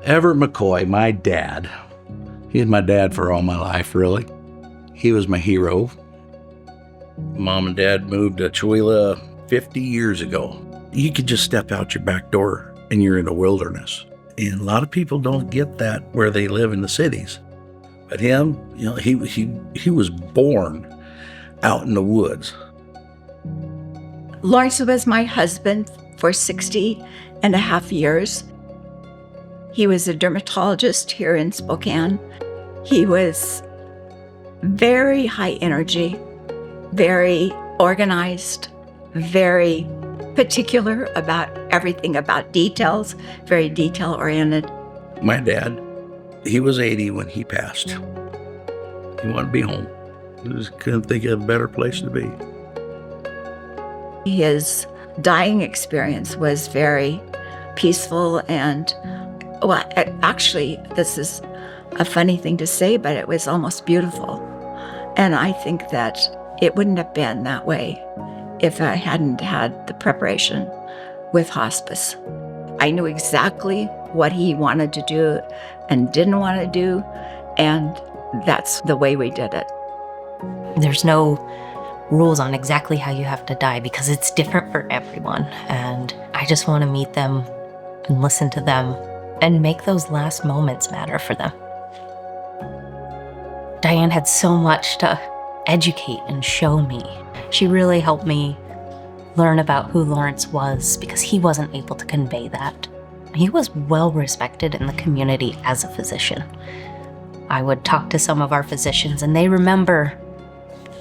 Everett McCoy, my dad, he's my dad for all my life, really. He was my hero. Mom and Dad moved to Chewelah 50 years ago. You could just step out your back door and you're in the wilderness. And a lot of people don't get that where they live in the cities. But him, he was born out in the woods. Lawrence was my husband for 60 and a half years. He was a dermatologist here in Spokane. He was very high energy, very organized, very particular about everything, about details, very detail-oriented. My dad, he was 80 when he passed. He wanted to be home. He just couldn't think of a better place to be. His dying experience was very peaceful and, well, actually, this is a funny thing to say, but it was almost beautiful. And I think that it wouldn't have been that way if I hadn't had the preparation with hospice. I knew exactly what he wanted to do and didn't want to do, and that's the way we did it. There's no rules on exactly how you have to die because it's different for everyone, and I just want to meet them and listen to them and make those last moments matter for them. Diane had so much to educate and show me. She really helped me learn about who Lawrence was because he wasn't able to convey that. He was well respected in the community as a physician. I would talk to some of our physicians and they remember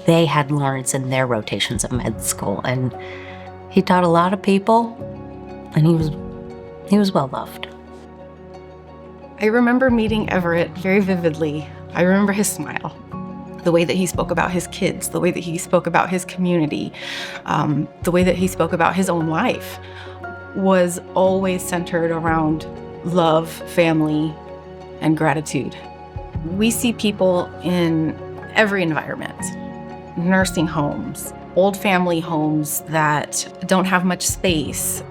they had Lawrence in their rotations of med school, and he taught a lot of people, and he was well loved. I remember meeting Everett very vividly. I remember his smile, the way that he spoke about his kids, the way that he spoke about his community, the way that he spoke about his own life was always centered around love, family, and gratitude. We see people in every environment, nursing homes, old family homes that don't have much space.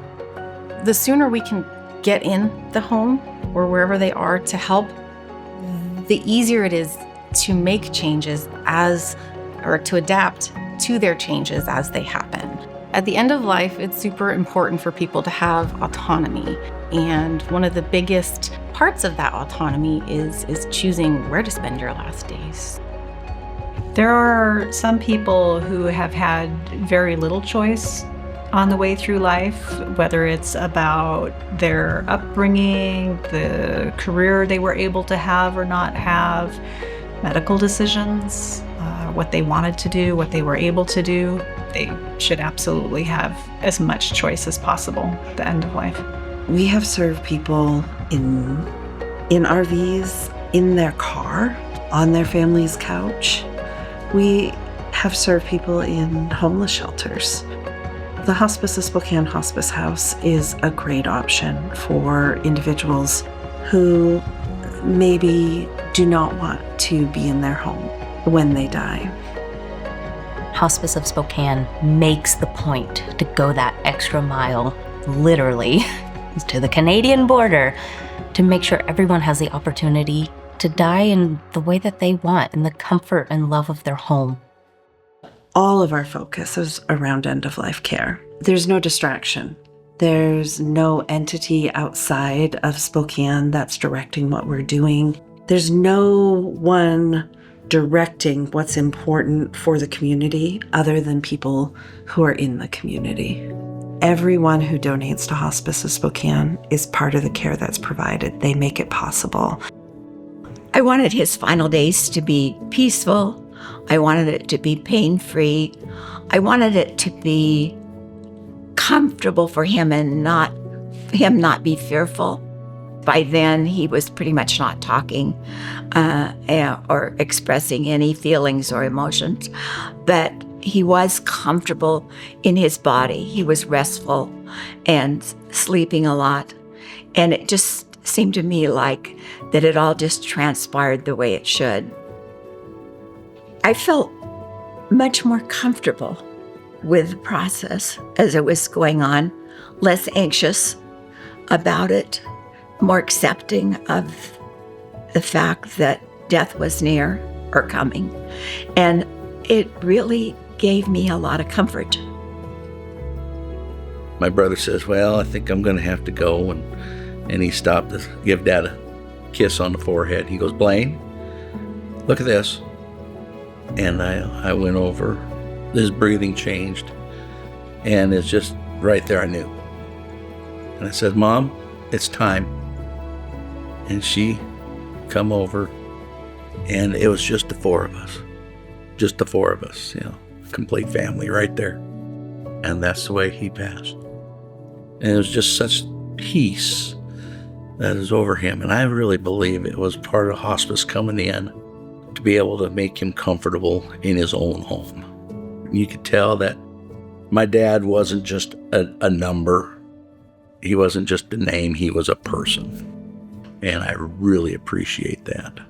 The sooner we can get in the home or wherever they are to help, the easier it is to make changes or to adapt to their changes as they happen. At the end of life, it's super important for people to have autonomy. And one of the biggest parts of that autonomy is choosing where to spend your last days. There are some people who have had very little choice on the way through life, whether it's about their upbringing, the career they were able to have or not have, medical decisions, what they wanted to do, what they were able to do. They should absolutely have as much choice as possible at the end of life. We have served people in RVs, in their car, on their family's couch. We have served people in homeless shelters. The Hospice of Spokane Hospice House is a great option for individuals who maybe do not want to be in their home when they die. Hospice of Spokane makes the point to go that extra mile, literally, to the Canadian border to make sure everyone has the opportunity to die in the way that they want, in the comfort and love of their home. All of our focus is around end-of-life care. There's no distraction. There's no entity outside of Spokane that's directing what we're doing. There's no one directing what's important for the community other than people who are in the community. Everyone who donates to Hospice of Spokane is part of the care that's provided. They make it possible. I wanted his final days to be peaceful. I wanted it to be pain-free. I wanted it to be comfortable for him and not be fearful. By then, he was pretty much not talking or expressing any feelings or emotions, but he was comfortable in his body. He was restful and sleeping a lot. And it just seemed to me like that it all just transpired the way it should. I felt much more comfortable with the process as it was going on, less anxious about it, more accepting of the fact that death was near or coming. And it really gave me a lot of comfort. My brother says, well, I think I'm going to have to go. And he stopped to give Dad a kiss on the forehead. He goes, Blaine, look at this. And I went over. His breathing changed. And it's just right there I knew. And I said, Mom, it's time. And she come over. And it was just the four of us. Just the four of us, complete family right there. And that's the way he passed. And it was just such peace that is over him. And I really believe it was part of hospice coming in to be able to make him comfortable in his own home. You could tell that my dad wasn't just a number. He wasn't just a name. He was a person. And I really appreciate that.